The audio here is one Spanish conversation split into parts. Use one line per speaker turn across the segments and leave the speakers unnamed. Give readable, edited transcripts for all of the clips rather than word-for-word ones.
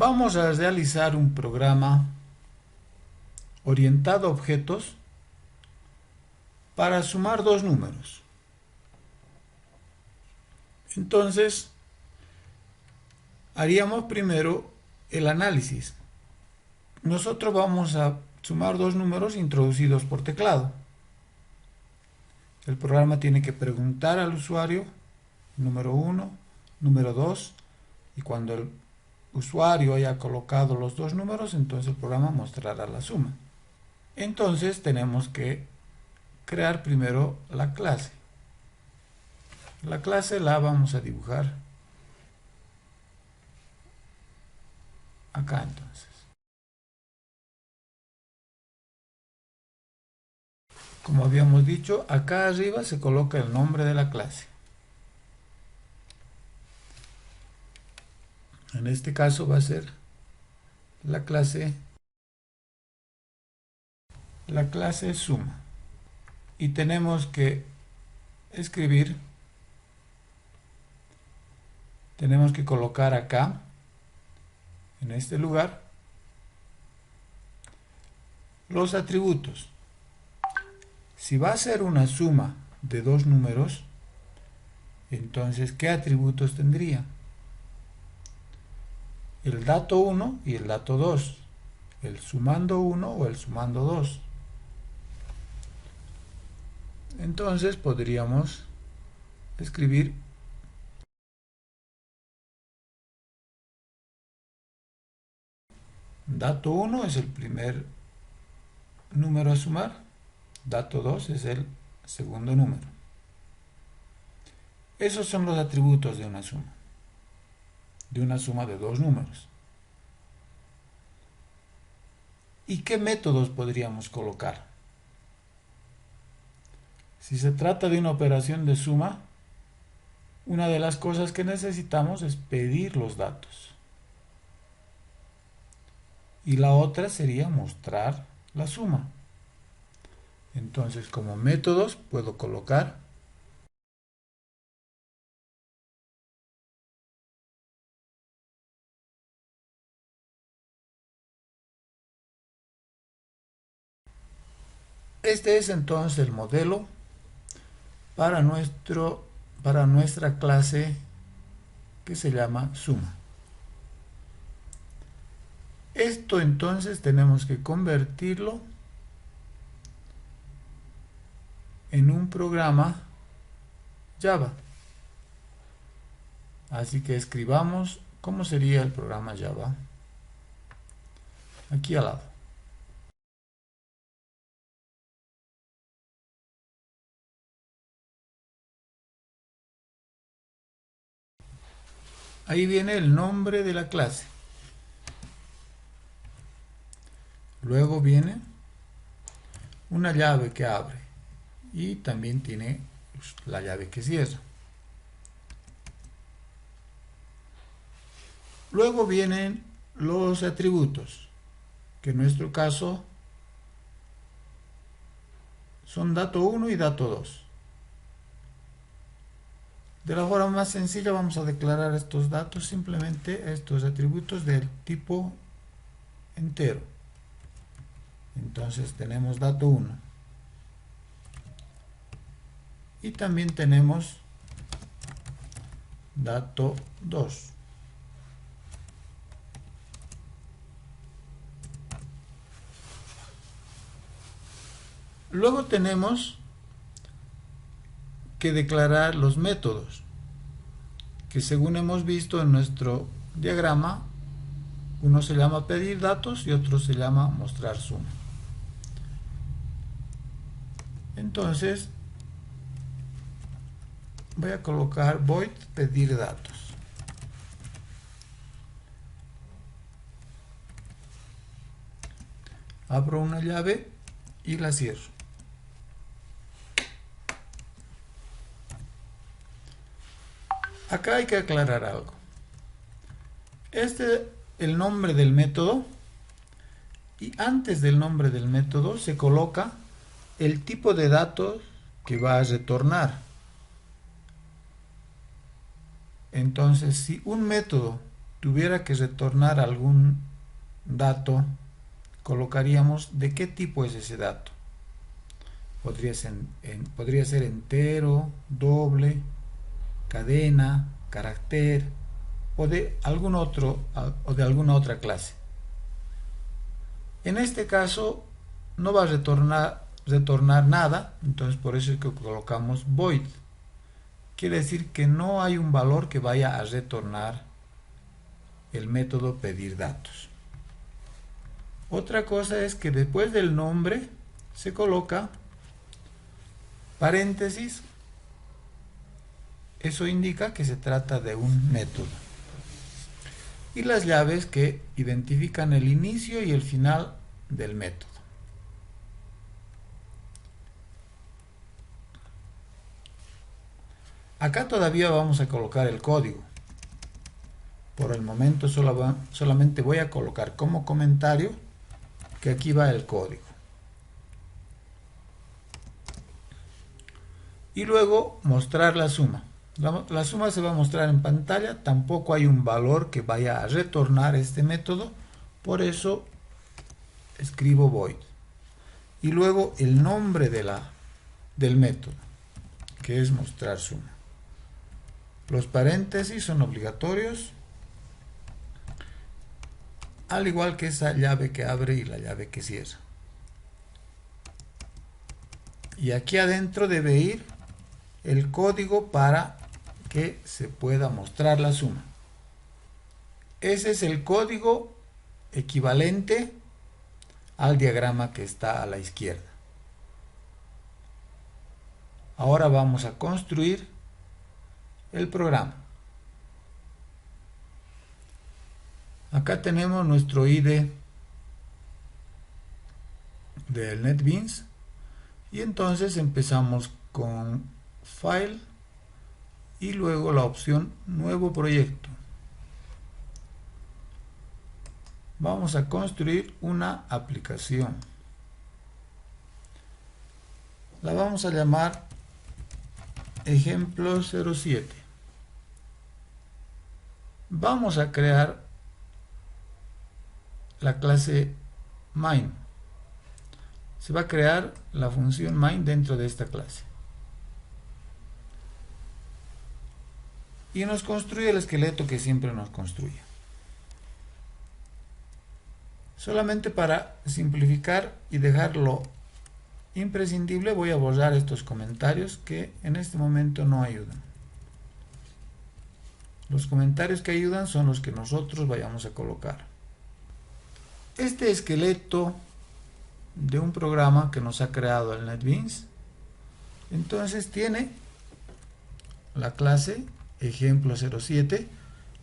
Vamos a realizar un programa orientado a objetos para sumar dos números. Entonces, haríamos primero el análisis. Nosotros vamos a sumar dos números introducidos por teclado. El programa tiene que preguntar al usuario número 1, número 2, y cuando el usuario haya colocado los dos números, entonces el programa mostrará la suma. Entonces tenemos que crear primero la clase. La clase la vamos a dibujar acá entonces. Como habíamos dicho, acá arriba se coloca el nombre de la clase. En este caso va a ser la clase suma. Y tenemos que escribir, tenemos que colocar acá, en este lugar, los atributos. Si va a ser una suma de dos números, entonces, ¿qué atributos tendría? El dato 1 y el dato 2, el sumando 1 o el sumando 2. Entonces podríamos escribir dato 1 es el primer número a sumar, dato 2 es el segundo número. Esos son los atributos de una suma de dos números. ¿Y qué métodos podríamos colocar? Si se trata de una operación de suma, una de las cosas que necesitamos es pedir los datos. Y la otra sería mostrar la suma. Entonces, como métodos puedo colocar este es entonces el modelo para nuestra clase que se llama suma. Esto entonces tenemos que convertirlo en un programa Java. Así que escribamos cómo sería el programa Java aquí al lado. Ahí viene el nombre de la clase. Luego viene una llave que abre y también tiene la llave que cierra. Luego vienen los atributos, que en nuestro caso son dato 1 y dato 2. De la forma más sencilla vamos a declarar estos datos, simplemente estos atributos del tipo entero. Entonces tenemos dato 1. Y también tenemos dato 2. Luego tenemos que declarar los métodos, que según hemos visto en nuestro diagrama, uno se llama pedir datos y otro se llama mostrar suma. Entonces voy a colocar void pedir datos. Abro una llave y la cierro. Acá hay que aclarar algo. Este es el nombre del método y antes del nombre del método se coloca el tipo de datos que va a retornar. Entonces, si un método tuviera que retornar algún dato, colocaríamos de qué tipo es ese dato. Podría ser entero, doble, cadena, carácter o de alguna otra clase. En este caso no va a retornar nada, entonces por eso es que colocamos void. Quiere decir que no hay un valor que vaya a retornar el método pedir datos. Otra cosa es que después del nombre se coloca paréntesis. Eso indica que se trata de un método. Y las llaves que identifican el inicio y el final del método. Acá todavía vamos a colocar el código. Por el momento solamente voy a colocar como comentario que aquí va el código. Y luego mostrar la suma. La suma se va a mostrar en pantalla, tampoco hay un valor que vaya a retornar este método, por eso escribo void. Y luego el nombre del método, que es mostrar suma. Los paréntesis son obligatorios, al igual que esa llave que abre y la llave que cierra. Y aquí adentro debe ir el código para que se pueda mostrar la suma. Ese es el código equivalente al diagrama que está a la izquierda. Ahora vamos a construir el programa. Acá tenemos nuestro IDE del NetBeans y entonces empezamos con File y luego la opción Nuevo proyecto. Vamos a construir una aplicación. La vamos a llamar ejemplo 07. Vamos a crear la clase main. Se va a crear la función main dentro de esta clase. Y nos construye el esqueleto que siempre nos construye. Solamente para simplificar y dejarlo imprescindible voy a borrar estos comentarios que en este momento no ayudan. Los comentarios que ayudan son los que nosotros vayamos a colocar. Este esqueleto de un programa que nos ha creado el NetBeans, entonces tiene la clase ejemplo 07.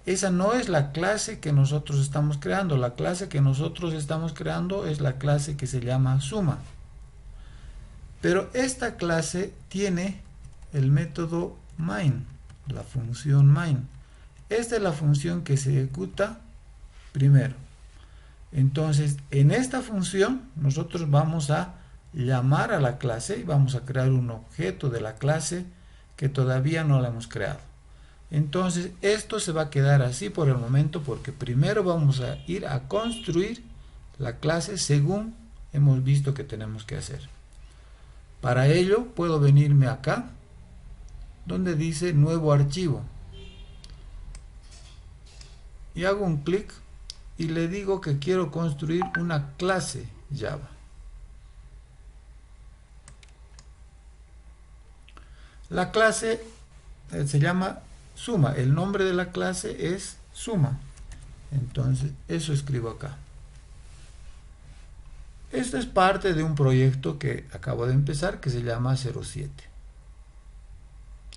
Esa no es la clase que nosotros estamos creando. La clase que nosotros estamos creando es la clase que se llama suma. Pero esta clase tiene el método main, la función main. Esta es la función que se ejecuta primero. Entonces, en esta función nosotros vamos a llamar a la clase y vamos a crear un objeto de la clase que todavía no la hemos creado. Entonces, esto se va a quedar así por el momento porque primero vamos a ir a construir la clase según hemos visto que tenemos que hacer. Para ello, puedo venirme acá, donde dice nuevo archivo. Y hago un clic y le digo que quiero construir una clase Java. La clase se llama suma. El nombre de la clase es suma. Entonces, eso escribo acá. Esto es parte de un proyecto que acabo de empezar que se llama 07.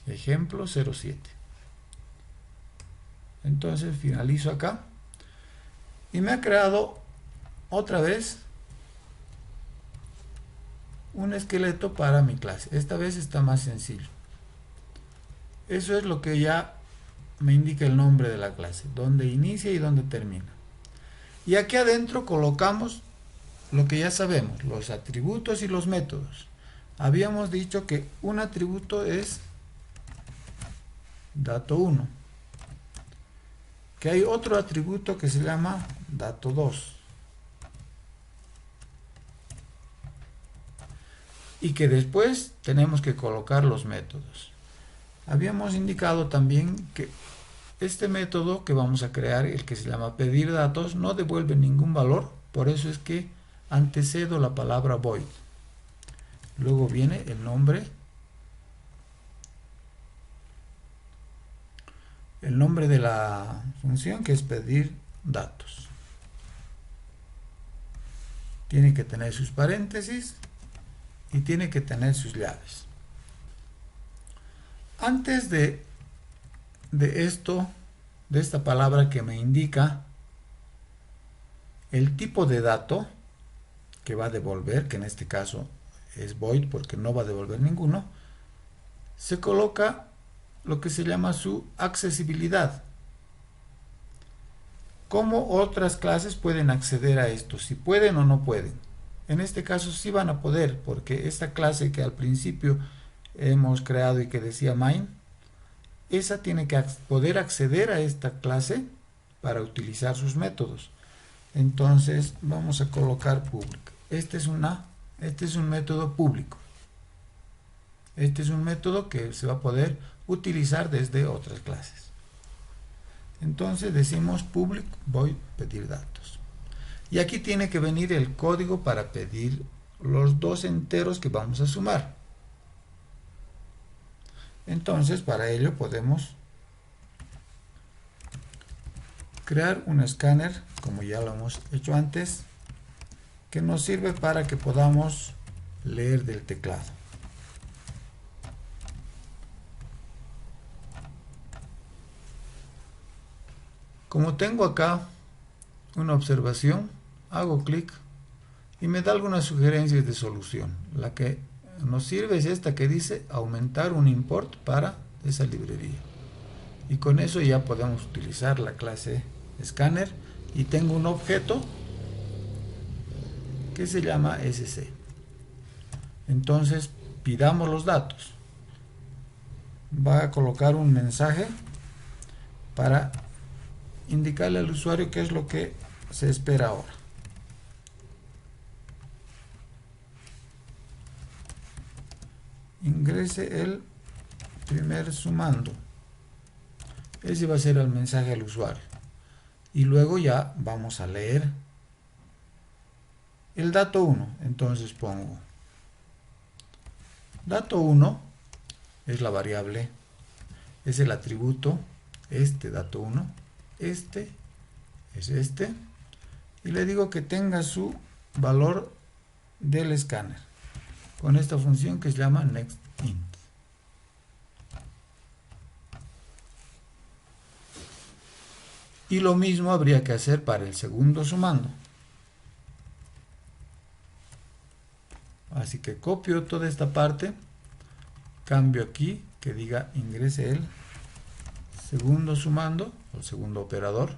Ejemplo 07. Entonces, finalizo acá. Y me ha creado otra vez un esqueleto para mi clase. Esta vez está más sencillo. Eso es lo que ya me indica el nombre de la clase, dónde inicia y dónde termina. Y aquí adentro colocamos lo que ya sabemos, los atributos y los métodos. Habíamos dicho que un atributo es dato 1. que hay otro atributo que se llama dato2 y que después tenemos que colocar los métodos. Habíamos indicado también que este método que vamos a crear, el que se llama pedir datos, no devuelve ningún valor, por eso es que antecedo la palabra void. Luego viene el nombre de la función, que es pedir datos. Tiene que tener sus paréntesis y tiene que tener sus llaves. Antes de esta palabra que me indica el tipo de dato que va a devolver, que en este caso es void porque no va a devolver ninguno, se coloca lo que se llama su accesibilidad. ¿Cómo otras clases pueden acceder a esto? Si pueden o no pueden. En este caso sí van a poder, porque esta clase que al principio hemos creado y que decía main, esa tiene que poder acceder a esta clase para utilizar sus métodos. Entonces vamos a colocar público. Este es un método público. Este es un método que se va a poder utilizar desde otras clases. Entonces decimos public void pedir datos. Y aquí tiene que venir el código para pedir los dos enteros que vamos a sumar. Entonces para ello podemos crear un escáner, como ya lo hemos hecho antes, que nos sirve para que podamos leer del teclado. Como tengo acá una observación, hago clic y me da algunas sugerencias de solución. La que nos sirve es esta que dice aumentar un import para esa librería. Y con eso ya podemos utilizar la clase scanner y tengo un objeto que se llama sc. Entonces pidamos los datos. Va a colocar un mensaje para indicarle al usuario qué es lo que se espera ahora. Ingrese el primer sumando. Ese va a ser el mensaje al usuario. Y luego ya vamos a leer el dato 1. Entonces pongo dato 1 es la variable, es el atributo, este dato 1, este es este, y le digo que tenga su valor del escáner con esta función que se llama nextInt. Y lo mismo habría que hacer para el segundo sumando. Así que copio toda esta parte, cambio aquí que diga ingrese el segundo sumando, el segundo operador,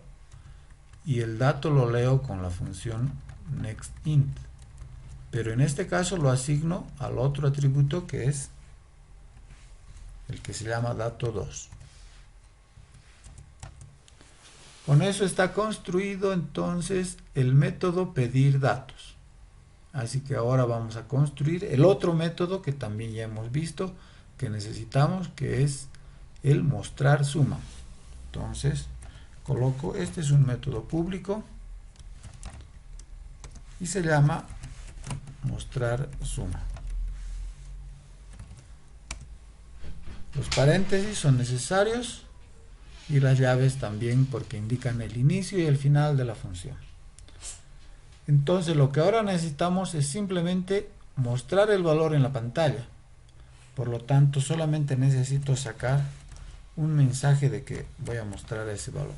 y el dato lo leo con la función nextInt. Pero en este caso lo asigno al otro atributo que es el que se llama dato2. Con eso está construido entonces el método pedir datos. Así que ahora vamos a construir el otro método que también ya hemos visto que necesitamos, que es el mostrar suma. Entonces coloco, este es un método público y se llama mostrar suma. Los paréntesis son necesarios y las llaves también, porque indican el inicio y el final de la función. Entonces lo que ahora necesitamos es simplemente mostrar el valor en la pantalla. Por lo tanto solamente necesito sacar un mensaje de que voy a mostrar ese valor.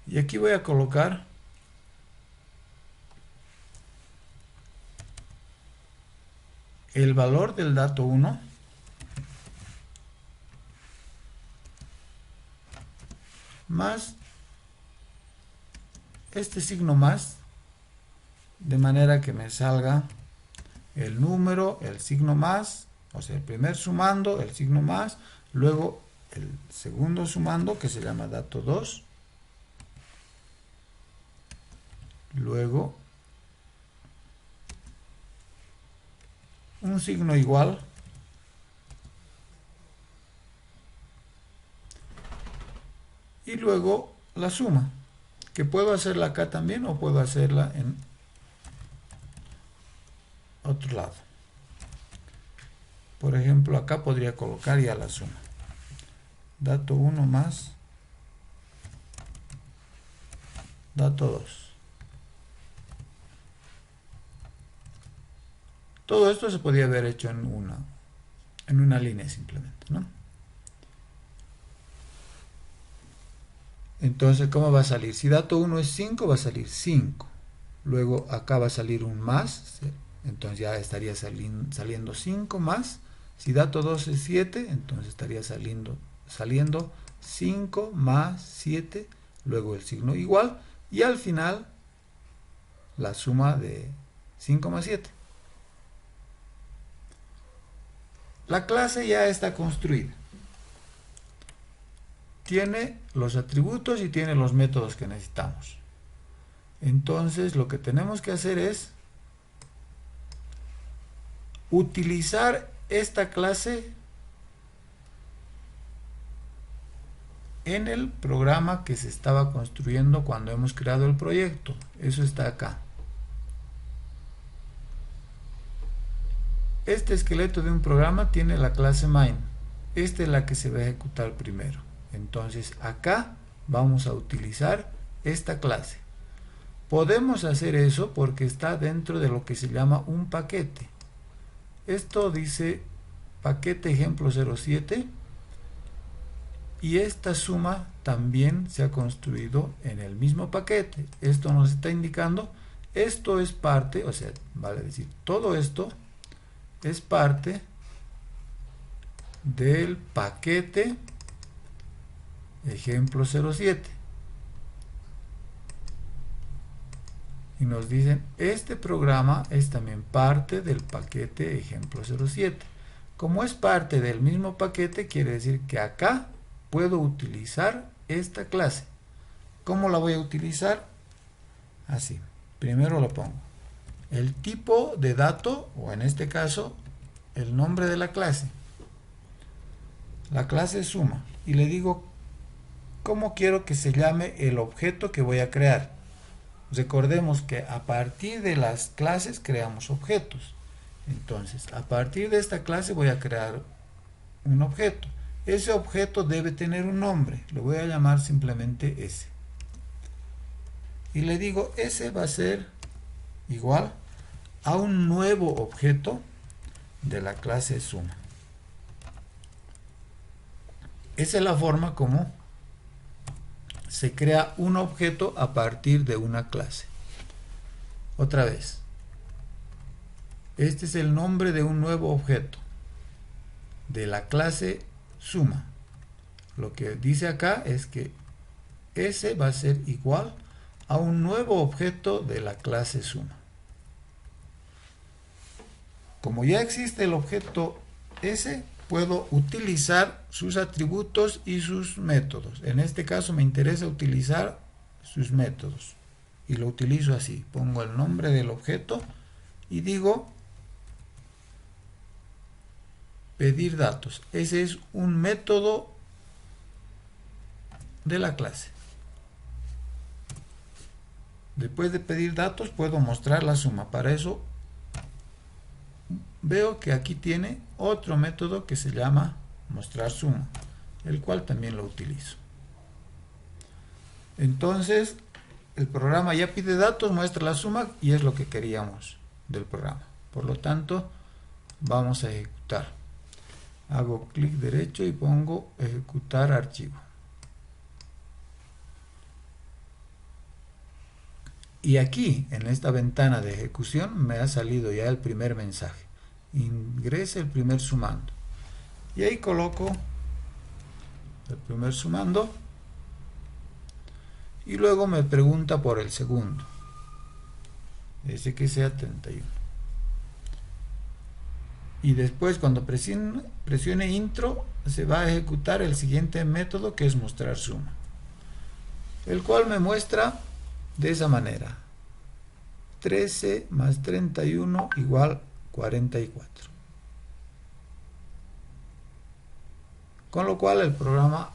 Y aquí voy a colocar el valor del dato 1 más este signo más, de manera que me salga el número, el signo más, O sea, el primer sumando, el signo más, luego el segundo sumando, que se llama dato 2, luego un signo igual, y luego la suma, que puedo hacerla acá también o puedo hacerla en otro lado. Por ejemplo, acá podría colocar ya la suma. Dato 1 más dato 2. Todo esto se podría haber hecho en una línea simplemente, ¿no? Entonces, ¿cómo va a salir? Si dato 1 es 5, va a salir 5. Luego acá va a salir un más, entonces ya estaría saliendo 5 más. Si dato 2 es 7, entonces estaría saliendo 5 más 7, luego el signo igual, y al final la suma de 5 más 7. La clase ya está construida. Tiene los atributos y tiene los métodos que necesitamos. Entonces lo que tenemos que hacer es utilizar esta clase en el programa que se estaba construyendo cuando hemos creado el proyecto. Eso está acá. Este esqueleto de un programa tiene la clase main. Esta es la que se va a ejecutar primero. Entonces acá vamos a utilizar esta clase. Podemos hacer eso porque está dentro de lo que se llama un paquete. Esto dice paquete ejemplo 07 y esta suma también se ha construido en el mismo paquete. Esto nos está indicando, esto es parte, o sea, vale decir, todo esto es parte del paquete ejemplo 07. Y nos dicen, este programa es también parte del paquete ejemplo 07. Como es parte del mismo paquete, quiere decir que acá puedo utilizar esta clase. ¿Cómo la voy a utilizar? Así. Primero lo pongo. El tipo de dato, o en este caso, el nombre de la clase. La clase suma. Y le digo, ¿cómo quiero que se llame el objeto que voy a crear? Recordemos que a partir de las clases creamos objetos. Entonces, a partir de esta clase voy a crear un objeto. Ese objeto debe tener un nombre. Lo voy a llamar simplemente S. Y le digo, S va a ser igual a un nuevo objeto de la clase suma. Esa es la forma como se crea un objeto a partir de una clase. Otra vez. Este es el nombre de un nuevo objeto de la clase suma. Lo que dice acá es que S va a ser igual a un nuevo objeto de la clase suma. Como ya existe el objeto S, puedo utilizar sus atributos y sus métodos. En este caso me interesa utilizar sus métodos. Y lo utilizo así. Pongo el nombre del objeto y digo pedir datos. Ese es un método de la clase. Después de pedir datos puedo mostrar la suma. Para eso veo que aquí tiene otro método que se llama mostrar suma, el cual también lo utilizo. Entonces el programa ya pide datos, muestra la suma y es lo que queríamos del programa. Por lo tanto, vamos a ejecutar. Hago clic derecho y pongo ejecutar archivo. Y aquí, en esta ventana de ejecución, me ha salido ya el primer mensaje. Ingrese el primer sumando. Y ahí coloco el primer sumando. Y luego me pregunta por el segundo. Dice que sea 31. y después cuando presione intro se va a ejecutar el siguiente método, que es mostrar suma, el cual me muestra de esa manera: 13 más 31 igual 44. Con lo cual el programa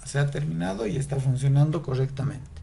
se ha terminado y está funcionando correctamente.